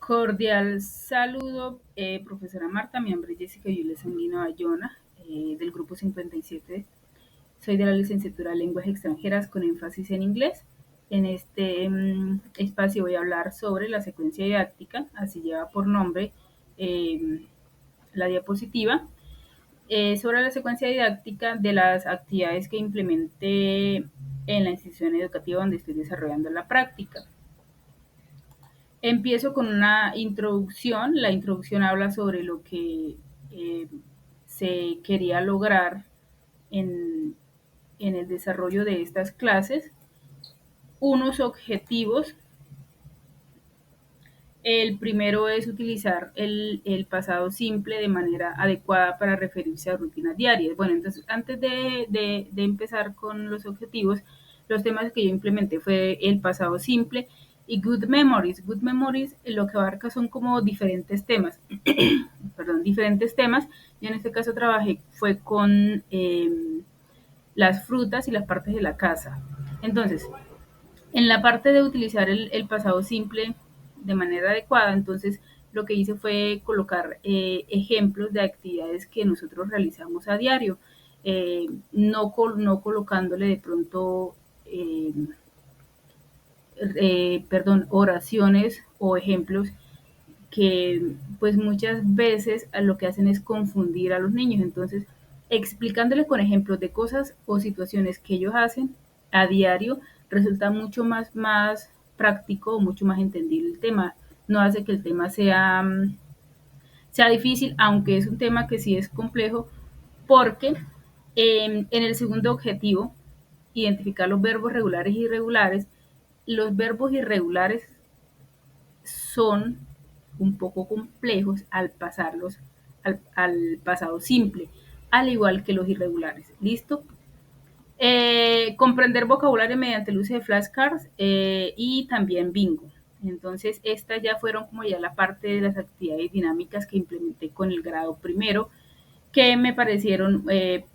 Cordial saludo, profesora Marta. Mi nombre es Jessica Yulia Sanguino Bayona, del grupo 57. Soy de la licenciatura en Lenguas Extranjeras con énfasis en inglés. En este espacio voy a hablar sobre la secuencia didáctica, así lleva por nombre la diapositiva, sobre la secuencia didáctica de las actividades que implementé en la institución educativa donde estoy desarrollando la práctica. Empiezo con una introducción. La introducción habla sobre lo que eh, se quería lograr en, en el desarrollo de estas clases, unos objetivos. El primero es utilizar el pasado simple de manera adecuada para referirse a rutinas diarias. Bueno, entonces antes de empezar con los objetivos, los temas que yo implementé fue el pasado simple y Good Memories. Good Memories lo que abarca son como diferentes temas. Perdón, diferentes temas. Yo en este caso trabajé fue con las frutas y las partes de la casa. Entonces, en la parte de utilizar el pasado simple de manera adecuada, entonces lo que hice fue colocar ejemplos de actividades que nosotros realizamos a diario, no colocándole de pronto, oraciones o ejemplos que pues muchas veces lo que hacen es confundir a los niños. Entonces, explicándoles con ejemplos de cosas o situaciones que ellos hacen a diario, resulta mucho más práctico, mucho más entendible el tema. No hace que el tema sea difícil, aunque es un tema que sí es complejo, porque en el segundo objetivo, identificar los verbos regulares e irregulares, los verbos irregulares son un poco complejos al pasarlos al pasado simple, al igual que los irregulares. ¿Listo? Comprender vocabulario mediante el uso de flashcards y también bingo. Entonces, estas ya fueron como ya la parte de las actividades dinámicas que implementé con el grado primero, que me parecieron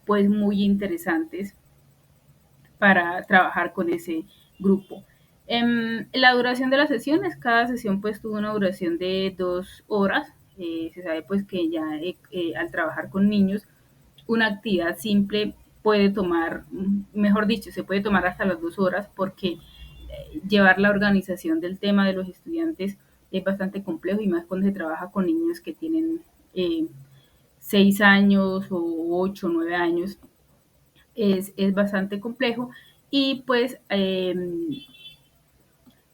pues muy interesantes para trabajar con ese grupo. La duración de las sesiones, cada sesión pues tuvo una duración de 2 horas. Se sabe pues que ya al trabajar con niños, una actividad simple puede tomar, mejor dicho, se puede tomar hasta las 2 horas porque llevar la organización del tema de los estudiantes es bastante complejo y más cuando se trabaja con niños que tienen 6 años o 8, 9 años, es bastante complejo y pues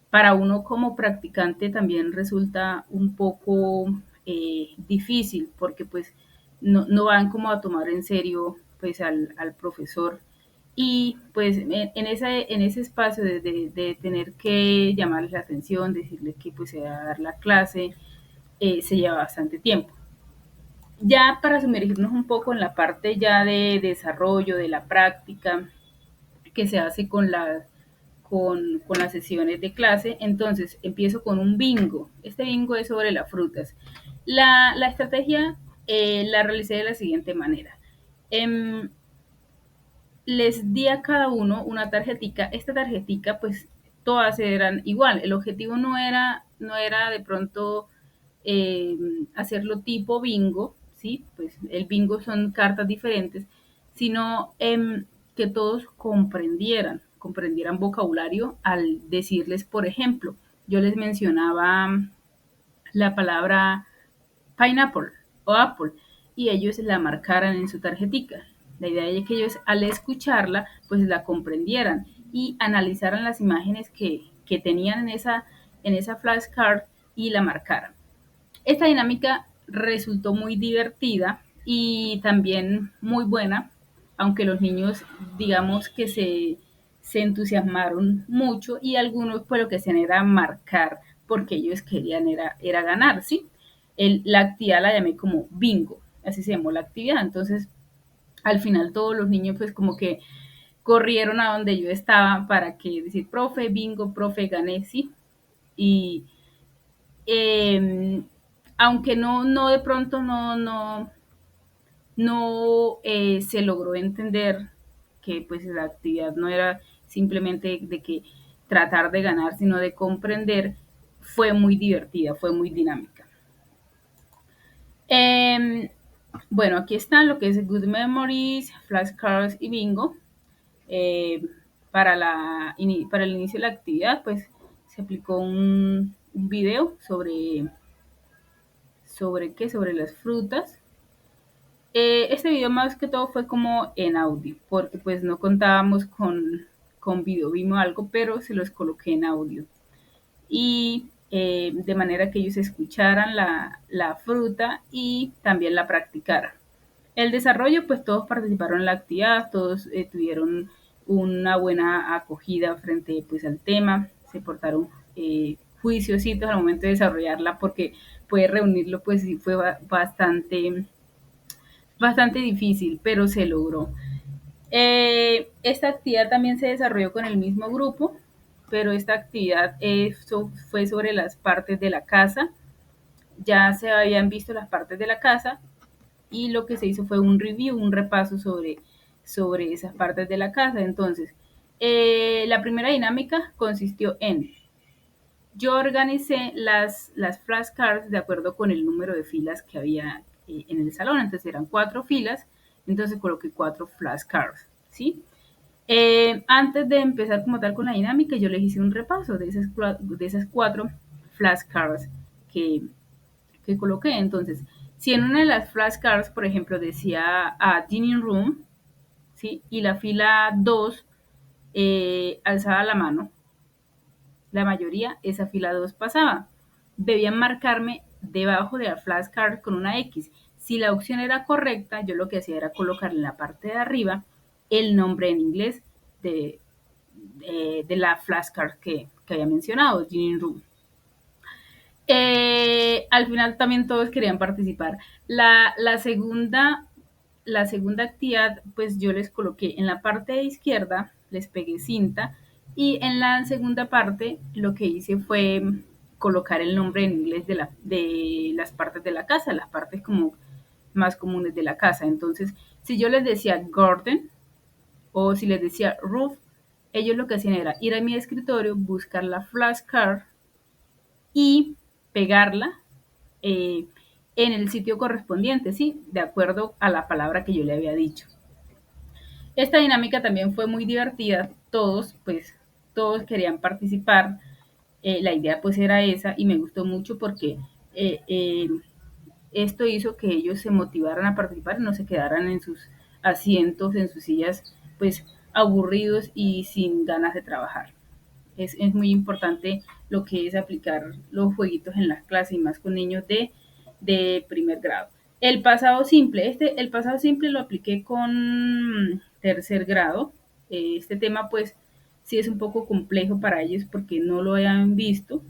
para uno como practicante también resulta un poco difícil porque pues no van como a tomar en serio pues al profesor y pues en ese espacio de tener que llamarles la atención, decirle que pues se va a dar la clase, se lleva bastante tiempo. Ya para sumergirnos un poco en la parte ya de desarrollo, de la práctica, que se hace con las sesiones de clase. Entonces, empiezo con un bingo. Este bingo es sobre las frutas. La estrategia la realicé de la siguiente manera. Em, Les di a cada uno una tarjetica. Esta tarjetica, pues, todas eran igual. El objetivo no era de pronto hacerlo tipo bingo, ¿sí? Pues el bingo son cartas diferentes, sino que todos comprendieran vocabulario al decirles, por ejemplo, yo les mencionaba la palabra pineapple o apple y ellos la marcaran en su tarjetica. La idea es que ellos al escucharla pues la comprendieran y analizaran las imágenes que tenían en esa flashcard y la marcaran. Esta dinámica resultó muy divertida y también muy buena, aunque los niños digamos que se entusiasmaron mucho y algunos pues lo que hacían era marcar porque ellos querían era ganar, ¿sí? La actividad la llamé como bingo, así se llamó la actividad. Entonces, al final todos los niños pues como que corrieron a donde yo estaba para que decir, profe, bingo, profe, gané, sí. Y eh, aunque no de pronto no se logró entender que pues la actividad no era simplemente de que tratar de ganar, sino de comprender, fue muy divertida, fue muy dinámica. Bueno, aquí están lo que es Good Memories, Flashcards y Bingo. Eh, para el inicio de la actividad, pues se aplicó un video sobre las frutas. Este video más que todo fue como en audio, porque pues no contábamos con video, vimos algo, pero se los coloqué en audio. Y de manera que ellos escucharan la fruta y también la practicaran. El desarrollo, pues todos participaron en la actividad, todos tuvieron una buena acogida frente pues al tema, se portaron juiciositos al momento de desarrollarla porque puede reunirlo pues sí fue bastante difícil, pero se logró. Esta actividad también se desarrolló con el mismo grupo, pero esta actividad fue sobre las partes de la casa. Ya se habían visto las partes de la casa y lo que se hizo fue un review, un repaso sobre esas partes de la casa. Entonces, la primera dinámica consistió en, yo organicé las flashcards de acuerdo con el número de filas que había en el salón, entonces eran 4 filas, entonces coloqué 4 flashcards, ¿sí? Antes de empezar como tal con la dinámica, yo les hice un repaso de esas 4 flashcards que, que coloqué. Entonces, si en una de las flashcards, por ejemplo, decía Dining Room, ¿sí? Y la fila 2 alzaba la mano, la mayoría esa fila 2 pasaba. Debían marcarme debajo de la flashcard con una X. Si la opción era correcta, yo lo que hacía era colocar en la parte de arriba el nombre en inglés de la flashcard que había mencionado, Dining Room. Al final también todos querían participar. La segunda actividad, pues yo les coloqué en la parte de izquierda, les pegué cinta y en la segunda parte lo que hice fue colocar el nombre en inglés de las partes de la casa, las partes como más comunes de la casa. Entonces, si yo les decía garden o si les decía roof, ellos lo que hacían era ir a mi escritorio, buscar la flashcard y pegarla en el sitio correspondiente, ¿sí? De acuerdo a la palabra que yo le había dicho. Esta dinámica también fue muy divertida, todos querían participar, la idea pues era esa y me gustó mucho porque eh, eh, esto hizo que ellos se motivaran a participar y no se quedaran en sus asientos, en sus sillas, pues aburridos y sin ganas de trabajar. Es muy importante lo que es aplicar los jueguitos en las clases y más con niños de primer grado. El pasado simple lo apliqué con tercer grado. Este tema pues sí es un poco complejo para ellos porque no lo habían visto,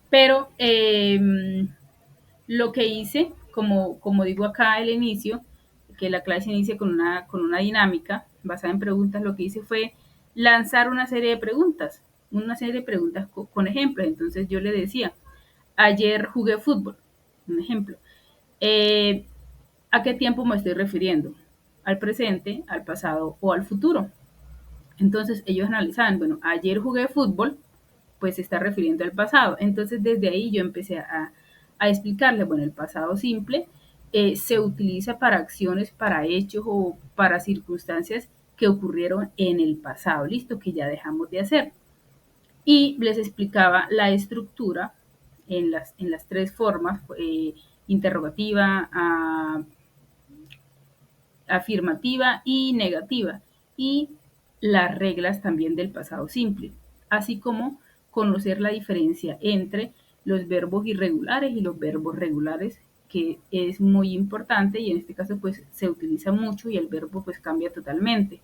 pero lo que hice, como digo acá al inicio, que la clase inicia con una dinámica basada en preguntas, lo que hice fue lanzar una serie de preguntas con ejemplos. Entonces yo le decía, ayer jugué fútbol, un ejemplo. Eh, ¿A qué tiempo me estoy refiriendo? ¿Al presente, al pasado o al futuro? Entonces ellos analizaban, bueno, ayer jugué fútbol, pues se está refiriendo al pasado. Entonces desde ahí yo empecé a explicarle, bueno, el pasado simple se utiliza para acciones, para hechos o para circunstancias que ocurrieron en el pasado, listo, que ya dejamos de hacer. Y les explicaba la estructura en las 3 formas, interrogativa, afirmativa y negativa, y las reglas también del pasado simple, así como conocer la diferencia entre los verbos irregulares y los verbos regulares, que es muy importante y en este caso pues se utiliza mucho y el verbo pues cambia totalmente.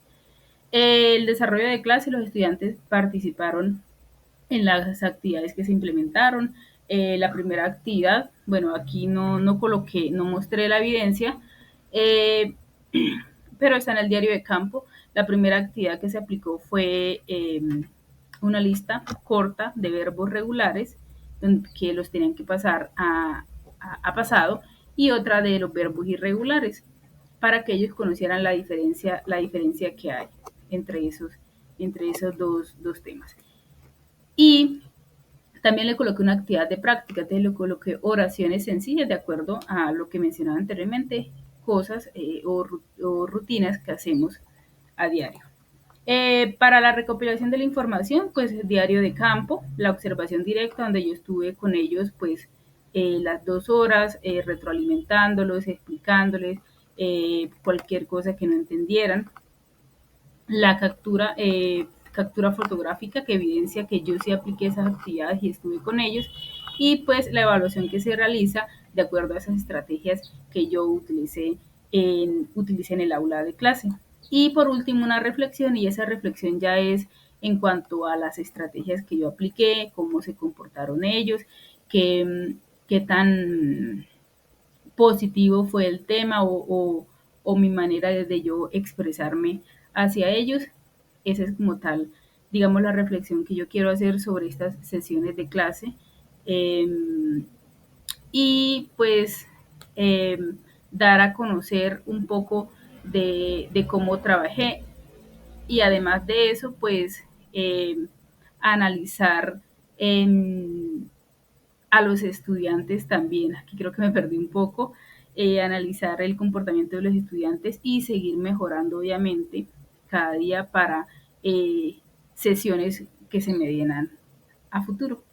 El desarrollo de clase, los estudiantes participaron en las actividades que se implementaron. La primera actividad, bueno, aquí no coloqué, no mostré la evidencia, eh, pero está en el diario de campo. La primera actividad que se aplicó fue una lista corta de verbos regulares que los tenían que pasar a pasado y otra de los verbos irregulares para que ellos conocieran la diferencia que hay entre esos dos temas. Y También le coloqué una actividad de práctica, entonces le coloqué oraciones sencillas de acuerdo a lo que mencionaba anteriormente, cosas o rutinas que hacemos a diario. Para la recopilación de la información, pues el diario de campo, la observación directa, donde yo estuve con ellos, pues las 2 horas, retroalimentándolos, explicándoles cualquier cosa que no entendieran. La captura fotográfica que evidencia que yo sí apliqué esas actividades y estuve con ellos, y pues la evaluación que se realiza de acuerdo a esas estrategias que yo utilicé en el aula de clase. Y por último, una reflexión, y esa reflexión ya es en cuanto a las estrategias que yo apliqué, cómo se comportaron ellos, qué tan positivo fue el tema o mi manera de yo expresarme hacia ellos. Esa es como tal, digamos, la reflexión que yo quiero hacer sobre estas sesiones de clase. Eh, y pues eh, dar a conocer un poco de cómo trabajé, y además de eso, pues analizar a los estudiantes también. Aquí creo que me perdí un poco. Analizar el comportamiento de los estudiantes y seguir mejorando, obviamente, cada día para sesiones que se me vienen a futuro.